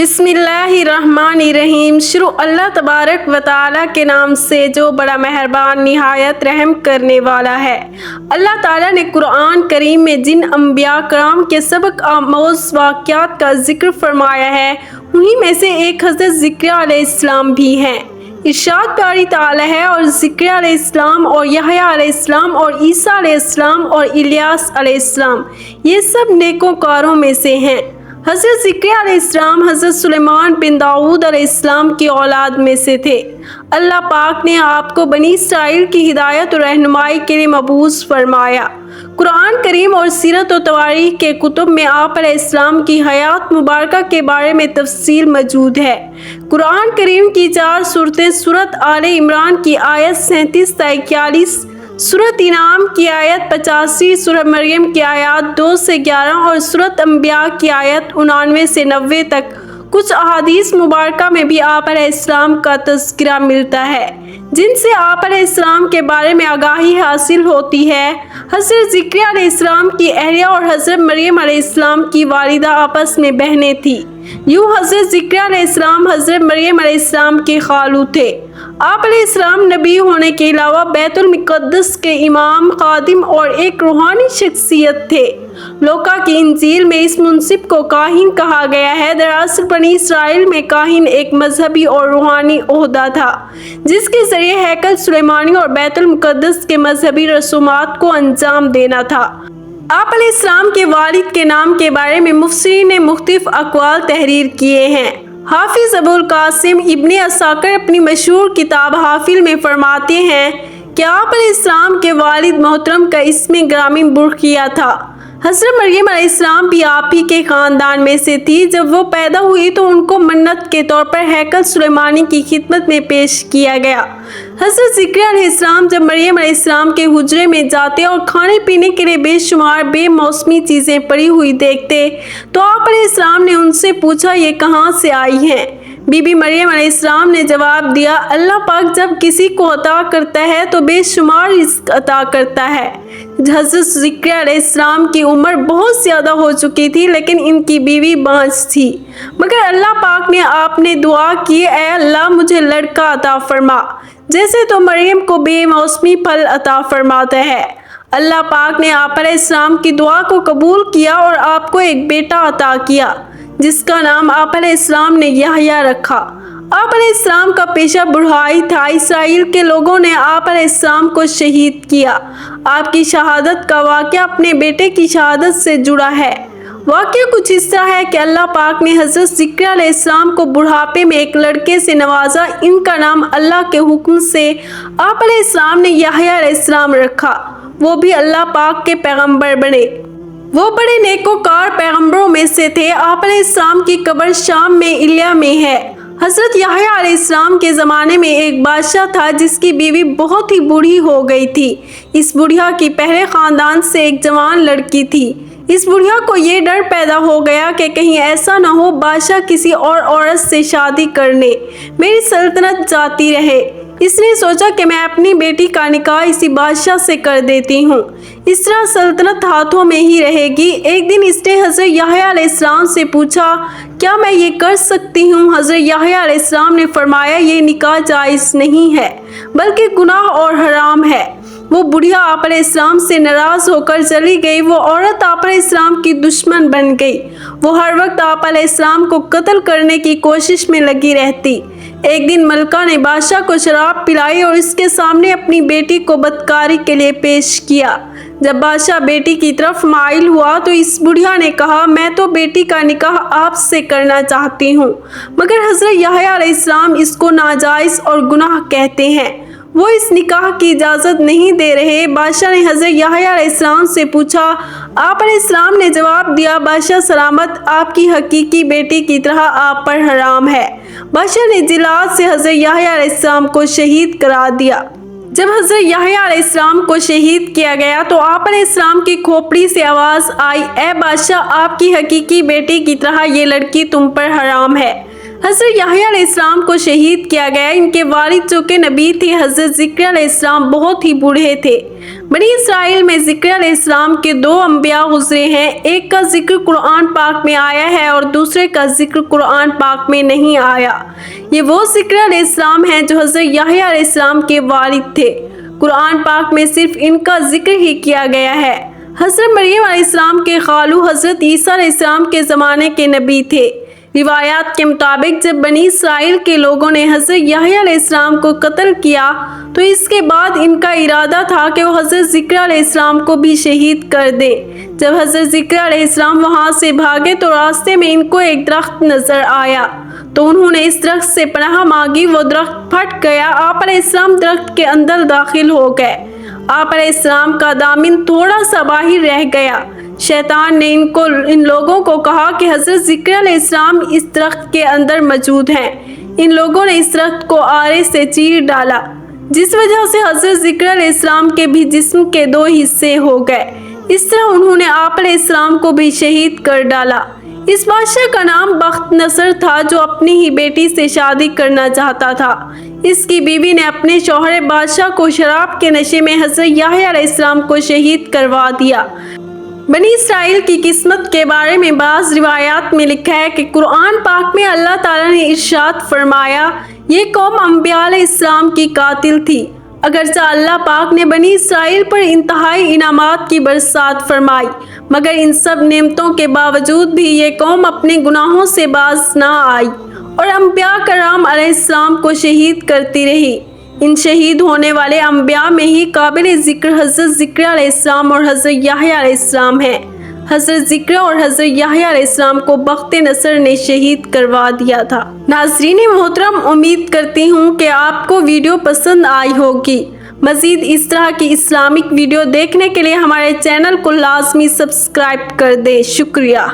बिस्मिल्लाहिर्रहमानिर्रहीम। शुरू अल्लाह तबारक व तआला के नाम से जो बड़ा मेहरबान निहायत रहम करने वाला है। अल्लाह ताला ने कुरान करीम में जिन अम्बिया कराम के सबक आमोज वाक़यात का जिक्र फरमाया है, उन्हीं में से एक हज़रत ज़िक्रिया अलैहिस्सलाम भी हैं। इरशाद प्यारी ताला है, और ज़िक्रिया अलैहिस्सलाम और यहया अलैहिस्सलाम और ईसा अलैहिस्सलाम और इलियास अलैहिस्सलाम ये सब नेकोकारों में से हैं। हज़रत ज़िक्रिया अलैहिस्सलाम हज़रत सुलेमान बिन दाऊद अलैहिस्सलाम की औलाद में से थे। अल्लाह पाक ने आपको बनी इसराइल की हिदायत और रहनुमाई के लिए मबूस फरमाया। कुरान करीम और सीरत और तवारीख के कुतुब में आप अलैहिस्सलाम की हयात मुबारका के बारे में तफसील मौजूद है। कुरान करीम की 4 सूरतें सूरत आले इमरान की आयत 37 से 41, सूरत इनाम की आयत 85, सूरत मरियम की आयत 2 से 11 और सूरत अंबिया की आयत 99 से 90 तक कुछ अहादीस मुबारका में भी आप अलैहिस्सलाम का तज़किरा मिलता है, जिनसे आप अलैहिस्सलाम के बारे में आगाही हासिल होती है। हज़रत ज़िक्रिया अलैहिस्सलाम की अहलिया और हज़रत मरियम अलैहिस्सलाम की वालिदा आपस में बहनें थी। यूँ हज़रत ज़िक्रिया अलैहिस्सलाम हज़रत मरियम अलैहिस्सलाम के खालू थे। आप अलैहिस्सलाम नबी होने के अलावा बैतुल मुक़द्दस के इमाम, खादिम और एक रूहानी शख्सियत थे। लूका की इंजील में इस मुंसिब को काहिन कहा गया है। दरअसल बनी इसराइल में काहिन एक मजहबी और रूहानी ओहदा था, जिसके जरिए हैकल सुलेमानी और बैतुल मुक़द्दस के मजहबी रसूमात को अंजाम देना था। आप अलैहिस्सलाम के वालिद के नाम के बारे में मुफस्सिरीन ने मुख्तलिफ अक़वाल तहरीर किए हैं। हाफिज अबुल कासिम इब्ने असाकिर अपनी मशहूर किताब हाफिल में फरमाते हैं कि आप अलैहिस्सलाम के वालिद मोहतरम का इसमें ग्रामी बुरकिया था। हज़रत मरियम अलैहिस्सलाम भी आप ही के ख़ानदान में से थी। जब वो पैदा हुई तो उनको मन्नत के तौर पर हैकल सुलेमानी की खिदमत में पेश किया गया। हज़रत ज़िक्रिया अलैहिस्सलाम जब मरियम अलैहिस्सलाम के हुजरे में जाते और खाने पीने के लिए बेशुमार बेमौसमी चीज़ें पड़ी हुई देखते, तो आप अलैहिस्सलाम ने उनसे पूछा, ये कहाँ से आई हैं? बीबी मरियम अलैहिस्सलाम ने जवाब दिया, अल्लाह पाक जब किसी को अता करता है तो बेशुमार रिज़्क़ अता करता है। हज़रत ज़िक्रिया अलैहिस्सलाम की उम्र बहुत ज़्यादा हो चुकी थी, लेकिन इनकी बीवी बाँझ थी। मगर अल्लाह पाक ने आपने दुआ की, ऐ अल्लाह मुझे लड़का अता फरमा, जैसे तो मरियम को बेमौसमी फल अता फरमाता है। अल्लाह पाक ने आप अलैहिस्सलाम की दुआ को कबूल किया और आपको एक बेटा अता किया, जिसका नाम आप अलैहिस्सलाम ने यहया रखा। आप अलैहिस्सलाम का पेशा बुढ़ाई था। इसराइल के लोगों ने आप अलैहिस्सलाम को शहीद किया। आपकी शहादत का वाक़या अपने बेटे की शहादत से जुड़ा है। वाक़या कुछ इस तरह है कि अल्लाह पाक ने हज़रत ज़िक्रिया अलैहिस्सलाम को बुढ़ापे में एक लड़के से नवाजा। इनका नाम अल्लाह के हुक्म से आप अलैहिस्सलाम ने यहया अलैहिस्सलाम रखा। वो भी अल्लाह पाक के पैगम्बर बने। वो बड़े नेकोकार पैगम्बरों में से थे। आप अलैहिस्सलाम की कब्र शाम में इल्या में है। हज़रत यहया अलैहिस्सलाम के ज़माने में एक बादशाह था, जिसकी बीवी बहुत ही बूढ़ी हो गई थी। इस बुढ़िया की पहले ख़ानदान से एक जवान लड़की थी। इस बुढ़िया को ये डर पैदा हो गया कि कहीं ऐसा न हो बादशाह किसी और औरत से शादी करने मेरी सल्तनत जाती रहे। इसने सोचा कि मैं अपनी बेटी का निकाह इसी बादशाह से कर देती हूँ, इस तरह सल्तनत हाथों में ही रहेगी। एक दिन इसने हज़रत यहया अलैहिस्सलाम से पूछा, क्या मैं ये कर सकती हूँ? हज़रत यहया अलैहिस्सलाम ने फरमाया, ये निकाह जायज़ नहीं है, बल्कि गुनाह और हराम है। वो बुढ़िया आप अलैहिस्सलाम से नाराज़ होकर चली गई। वो औरत आप अलैहिस्सलाम की दुश्मन बन गई। वो हर वक्त आप अलैहिस्सलाम को कत्ल करने की कोशिश में लगी रहती। एक दिन मलका ने बादशाह को शराब पिलाई और इसके सामने अपनी बेटी को बदकारी के लिए पेश किया। जब बादशाह बेटी की तरफ माइल हुआ तो इस बुढ़िया ने कहा, मैं तो बेटी का निकाह आपसे करना चाहती हूँ, मगर हज़रत यहया अलैहिस्सलाम इसको नाजायज़ और गुनाह कहते हैं। वो इस निकाह की इजाज़त नहीं दे रहे। बादशाह ने हज़रत यहया अलैहिस्सलाम से पूछा। आप अलैहिस्सलाम ने जवाब दिया, बादशाह सलामत, आपकी हकीकी बेटी की तरह आप पर हराम है। बादशाह ने जिलाद से हज़रत यहया अलैहिस्सलाम को शहीद करा दिया। जब हज़रत यहया अलैहिस्सलाम को शहीद किया गया तो आप अलैहिस्सलाम की खोपड़ी से आवाज़ आई, ए बादशाह, आपकी हकीकी बेटी की तरह ये लड़की तुम पर हराम है। حضرت یحییٰ علیہ السلام کو شہید کیا گیا۔ ان کے والد جو کہ نبی تھے حضرت ذکر علیہ السلام بہت ہی بوڑھے تھے۔ بنی اسرائیل میں ذکر علیہ السلام کے 2 انبیاء گزرے ہیں، ایک کا ذکر قرآن پاک میں آیا ہے اور دوسرے کا ذکر قرآن پاک میں نہیں آیا۔ یہ وہ ذکر علیہ السلام ہیں جو حضرت یحییٰ علیہ السلام کے والد تھے۔ قرآن پاک میں صرف ان کا ذکر ہی کیا گیا ہے۔ حضرت مریم علیہ السلام کے خالو حضرت عیسیٰ علیہ السلام کے زمانے کے نبی تھے۔ روایات کے مطابق جب بنی اسرائیل کے لوگوں نے حضرت یحییٰ علیہ السلام کو قتل کیا تو اس کے بعد ان کا ارادہ تھا کہ وہ حضرت ذکر علیہ السلام کو بھی شہید کر دیں۔ جب حضرت ذکر علیہ السلام وہاں سے بھاگے تو راستے میں ان کو ایک درخت نظر آیا تو انہوں نے اس درخت سے پناہ مانگی، وہ درخت پھٹ گیا۔ آپ علیہ السلام درخت کے اندر داخل ہو گئے۔ آپ علیہ السلام کا دامن تھوڑا سا باہر رہ گیا۔ شیطان نے ان لوگوں کو کہا کہ حضرت ذکر علیہ السلام اس درخت کے اندر موجود ہیں۔ ان لوگوں نے اس درخت کو آرے سے چیر ڈالا، جس وجہ سے حضرت ذکر علیہ السلام کے بھی جسم کے 2 حصے ہو گئے۔ اس طرح انہوں نے آپ علیہ السلام کو بھی شہید کر ڈالا۔ اس بادشاہ کا نام بخت نصر تھا جو اپنی ہی بیٹی سے شادی کرنا چاہتا تھا۔ اس کی بیوی نے اپنے شوہر بادشاہ کو شراب کے نشے میں حضرت یحییٰ علیہ السلام کو شہید کروا دیا۔ بنی اسرائیل کی قسمت کے بارے میں بعض روایات میں لکھا ہے کہ قرآن پاک میں اللہ تعالیٰ نے ارشاد فرمایا، یہ قوم انبیاء علیہ السلام کی قاتل تھی۔ اگرچہ اللہ پاک نے بنی اسرائیل پر انتہائی انعامات کی برسات فرمائی، مگر ان سب نعمتوں کے باوجود بھی یہ قوم اپنے گناہوں سے باز نہ آئی اور انبیاء کرام علیہ السلام کو شہید کرتی رہی۔ ان شہید ہونے والے انبیاء میں ہی قابل ذکر حضرت ذکر علیہ السلام اور حضرت یحییٰ علیہ السلام ہیں۔ حضرت ذکر اور حضرت یحییٰ علیہ السلام کو بخت نصر نے شہید کروا دیا تھا۔ ناظرین محترم، امید کرتی ہوں کہ آپ کو ویڈیو پسند آئی ہوگی۔ مزید اس طرح کی اسلامک ویڈیو دیکھنے کے لیے ہمارے چینل کو لازمی سبسکرائب کر دیں۔ شکریہ۔